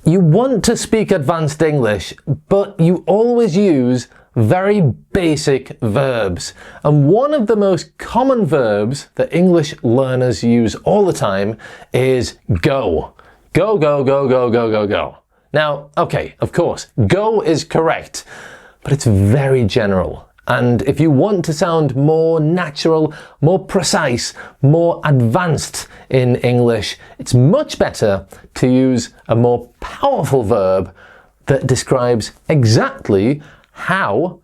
You want to speak advanced English, but you always use very basic verbs. And one of the most common verbs that English learners use all the time is go. Go, go, go, go, go, go, go. Now, okay, of course, go is correct, but it's very general. And if you want to sound more natural, more precise, more advanced in English, it's much better to use a more powerful verb that describes exactly how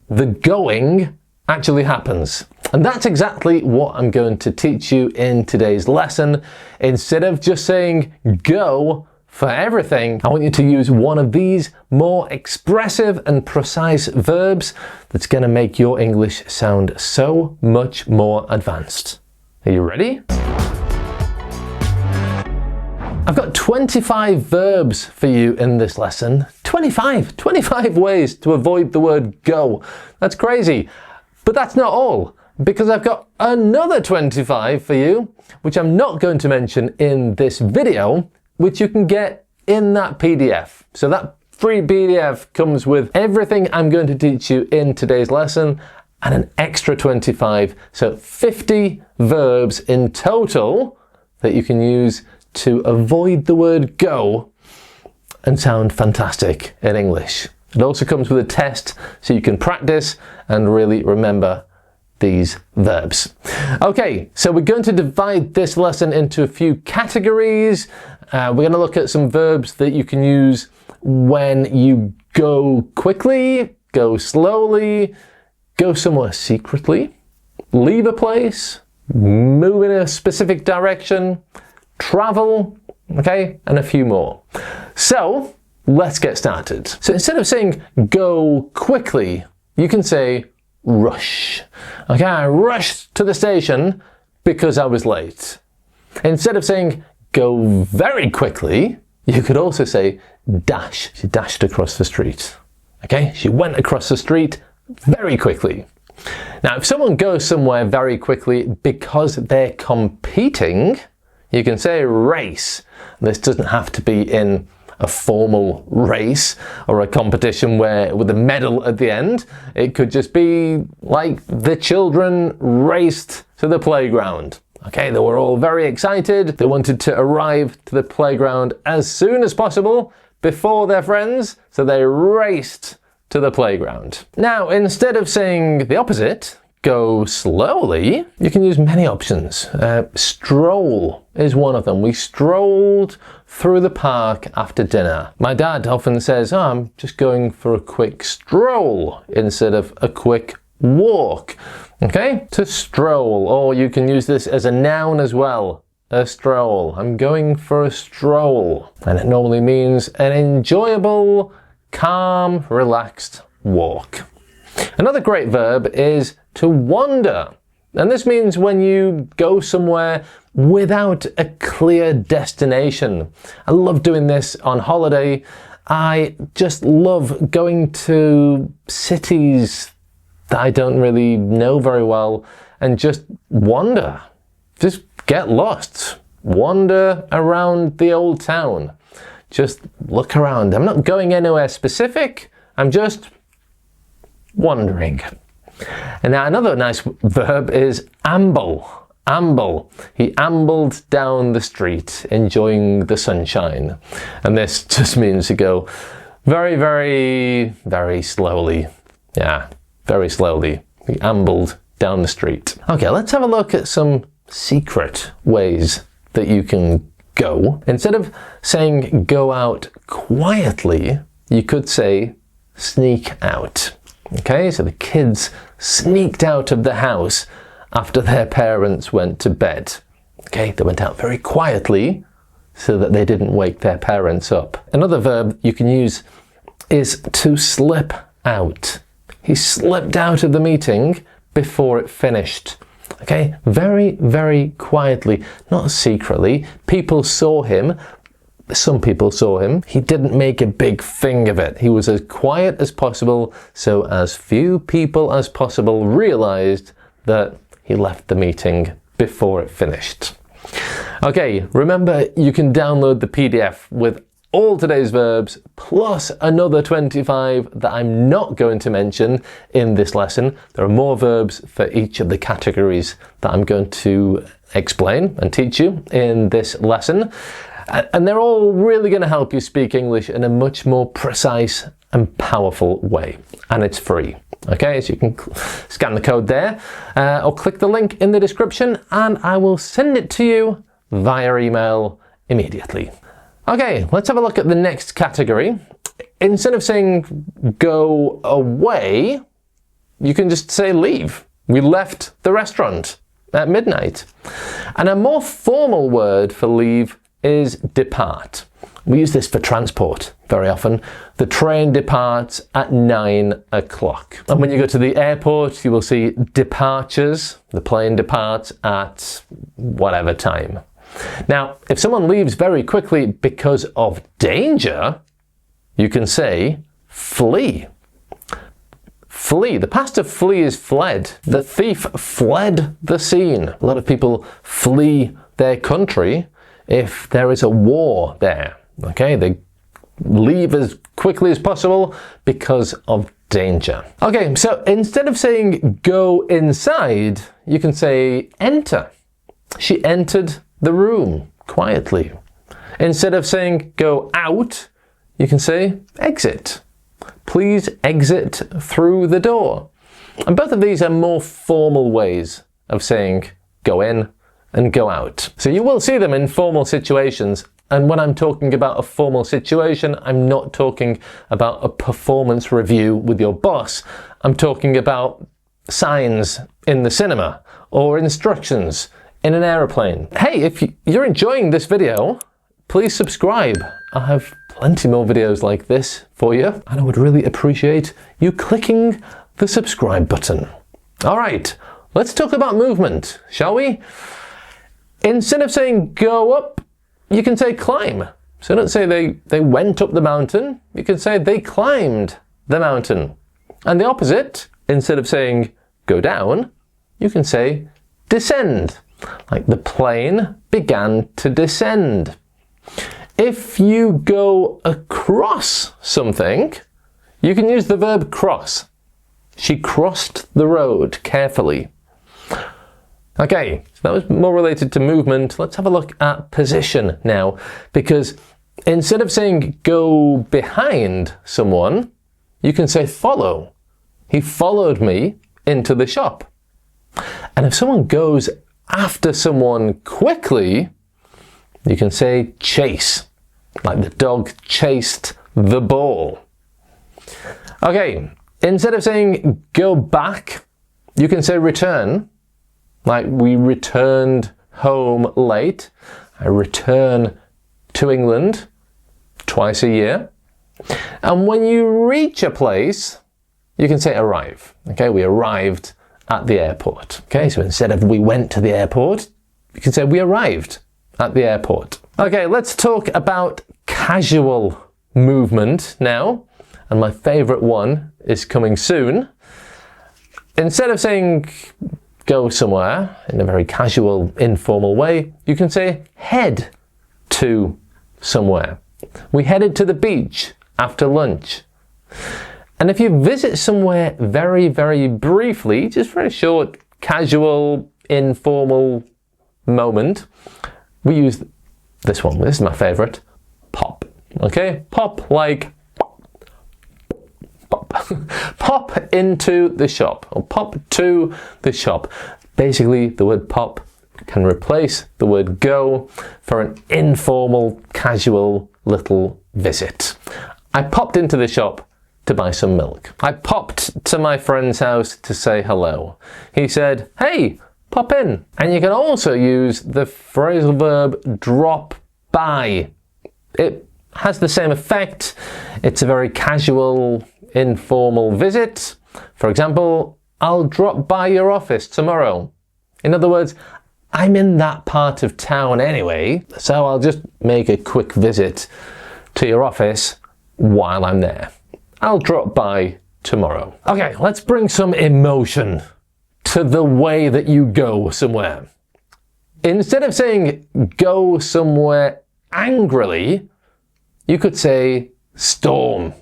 the going actually happens. And that's exactly what I'm going to teach you in today's lesson. Instead of just saying go for everything, I want you to use one of these more expressive and precise verbs that's going to make your English sound so much more advanced. Are you ready? I've got 25 verbs for you in this lesson. 25 ways to avoid the word go. That's crazy. But that's not all, because I've got another 25 for you, which I'm not going to mention in this video, which you can get in that PDF. So that free PDF comes with everything I'm going to teach you in today's lesson and an extra 25. So 50 verbs in total that you can use to avoid the word go and sound fantastic in English. It also comes with a test so you can practice and really remember these verbs. Okay, so we're going to divide this lesson into a few categories. We're going to look at some verbs that you can use when you go quickly, go slowly, go somewhere secretly, leave a place, move in a specific direction, travel, okay, and a few more. So let's get started. So instead of saying go quickly, you can say rush. Okay, I rushed to the station because I was late. Instead of saying go very quickly, you could also say dash. She dashed across the street. Okay, she went across the street very quickly. Now, if someone goes somewhere very quickly because they're competing, you can say race. This doesn't have to be in a formal race or a competition with a medal at the end. It could just be like the children raced to the playground. Okay, they were all very excited. They wanted to arrive to the playground as soon as possible before their friends, so they raced to the playground. Now, instead of saying the opposite, go slowly, you can use many options. Stroll is one of them. We strolled through the park after dinner. My dad often says, I'm just going for a quick stroll instead of a quick walk. Okay, to stroll, or you can use this as a noun as well. A stroll. I'm going for a stroll. And it normally means an enjoyable, calm, relaxed walk. Another great verb is to wander. And this means when you go somewhere without a clear destination. I love doing this on holiday. I just love going to cities that I don't really know very well and just wander. Just get lost. Wander around the old town. Just look around. I'm not going anywhere specific. I'm just wandering. And now another nice verb is amble. Amble. He ambled down the street, enjoying the sunshine. And this just means to go very, very, very slowly. Yeah, very slowly. He ambled down the street. Okay, let's have a look at some secret ways that you can go. Instead of saying go out quietly, you could say sneak out. Okay, so the kids sneaked out of the house after their parents went to bed. Okay, they went out very quietly so that they didn't wake their parents up. Another verb you can use is to slip out. He slipped out of the meeting before it finished. Okay, very, very quietly, not secretly. People saw him. Some people saw him. He didn't make a big thing of it. He was as quiet as possible, so as few people as possible realized that he left the meeting before it finished. Okay, remember you can download the PDF with all today's verbs plus another 25 that I'm not going to mention in this lesson. There are more verbs for each of the categories that I'm going to explain and teach you in this lesson. And they're all really going to help you speak English in a much more precise and powerful way. And it's free. Okay, so you can scan the code there or click the link in the description and I will send it to you via email immediately. Okay, let's have a look at the next category. Instead of saying go away, you can just say leave. We left the restaurant at midnight. And a more formal word for leave is depart. We use this for transport very often. The train departs at 9 o'clock. And when you go to the airport, you will see departures. The plane departs at whatever time. Now, if someone leaves very quickly because of danger, you can say flee. Flee. The past of flee is fled. The thief fled the scene. A lot of people flee their country if there is a war there. Okay, they leave as quickly as possible because of danger. Okay, so instead of saying go inside, you can say enter. She entered the room quietly. Instead of saying go out, you can say exit. Please exit through the door. And both of these are more formal ways of saying go in and go out. So you will see them in formal situations. And when I'm talking about a formal situation, I'm not talking about a performance review with your boss. I'm talking about signs in the cinema or instructions in an aeroplane. Hey, if you're enjoying this video, please subscribe. I have plenty more videos like this for you, and I would really appreciate you clicking the subscribe button. All right, let's talk about movement, shall we? Instead of saying go up, you can say climb. So don't say they went up the mountain, you can say they climbed the mountain. And the opposite, instead of saying go down, you can say descend. Like the plane began to descend. If you go across something, you can use the verb cross. She crossed the road carefully. Okay, so that was more related to movement. Let's have a look at position now, because instead of saying go behind someone, you can say follow. He followed me into the shop. And if someone goes after someone quickly, you can say chase, like the dog chased the ball. Okay, instead of saying go back, you can say return, like we returned home late. I return to England twice a year. And when you reach a place, you can say arrive. Okay, we arrived at the airport. Okay, so instead of we went to the airport, you can say we arrived at the airport. Okay, let's talk about casual movement now. And my favorite one is coming soon. Instead of saying go somewhere in a very casual, informal way, you can say head to somewhere. We headed to the beach after lunch. And if you visit somewhere very, very briefly, just for a short, casual, informal moment, we use this one. This is my favorite. Pop. Okay? Pop like pop. Pop into the shop or pop to the shop. Basically, the word pop can replace the word go for an informal, casual little visit. I popped into the shop to buy some milk. I popped to my friend's house to say hello. He said, hey, pop in. And you can also use the phrasal verb drop by. It has the same effect. It's a very casual, informal visit. For example, I'll drop by your office tomorrow. In other words, I'm in that part of town anyway, so I'll just make a quick visit to your office while I'm there. I'll drop by tomorrow. Okay, let's bring some emotion to the way that you go somewhere. Instead of saying go somewhere angrily, you could say storm.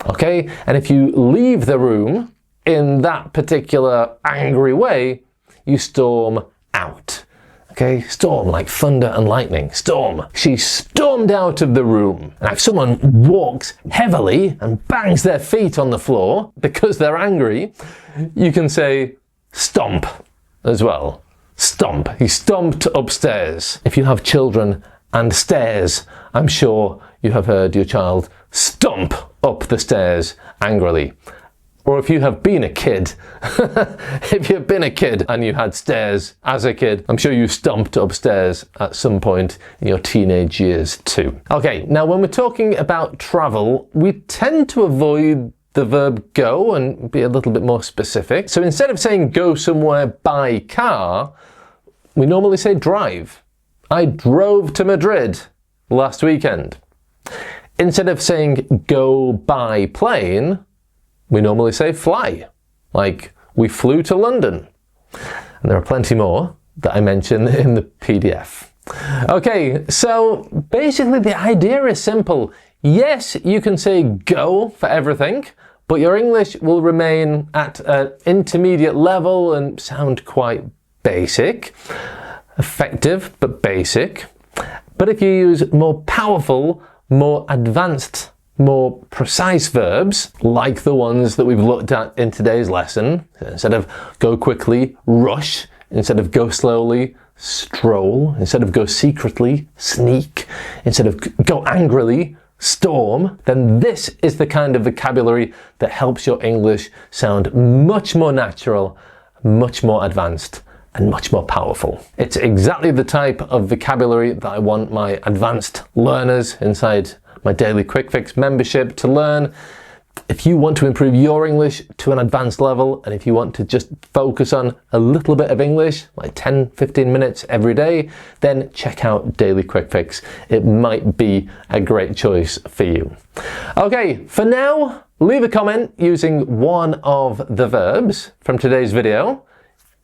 Okay? And if you leave the room in that particular angry way, you storm out. Okay? Storm, like thunder and lightning. Storm. She stormed out of the room. Now, if someone walks heavily and bangs their feet on the floor because they're angry, you can say stomp as well. Stomp. He stomped upstairs. If you have children and stairs, I'm sure you have heard your child stomp up the stairs angrily. Or if you have been a kid, if you've been a kid and you had stairs as a kid, I'm sure you stomped upstairs at some point in your teenage years too. Okay, now when we're talking about travel, we tend to avoid the verb go and be a little bit more specific. So instead of saying go somewhere by car, we normally say drive. I drove to Madrid last weekend. Instead of saying go by plane, we normally say fly, like we flew to London. And there are plenty more that I mention in the PDF. Okay, so basically the idea is simple. Yes, you can say go for everything, but your English will remain at an intermediate level and sound quite basic. Effective, but basic. But if you use more powerful, more advanced, more precise verbs, like the ones that we've looked at in today's lesson, instead of go quickly, rush, instead of go slowly, stroll, instead of go secretly, sneak, instead of go angrily, storm, then this is the kind of vocabulary that helps your English sound much more natural, much more advanced, and much more powerful. It's exactly the type of vocabulary that I want my advanced learners inside my Daily Quick Fix membership to learn. If you want to improve your English to an advanced level, and if you want to just focus on a little bit of English, like 10-15 minutes every day, then check out Daily Quick Fix. It might be a great choice for you. Okay, for now, leave a comment using one of the verbs from today's video,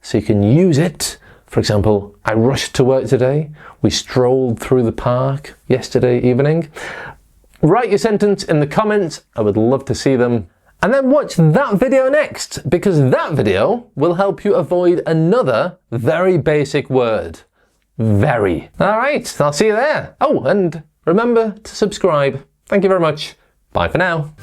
so you can use it. For example, I rushed to work today. We strolled through the park yesterday evening. Write your sentence in the comments. I would love to see them. And then watch that video next, because that video will help you avoid another very basic word. Very. All right, I'll see you there. Oh, and remember to subscribe. Thank you very much. Bye for now.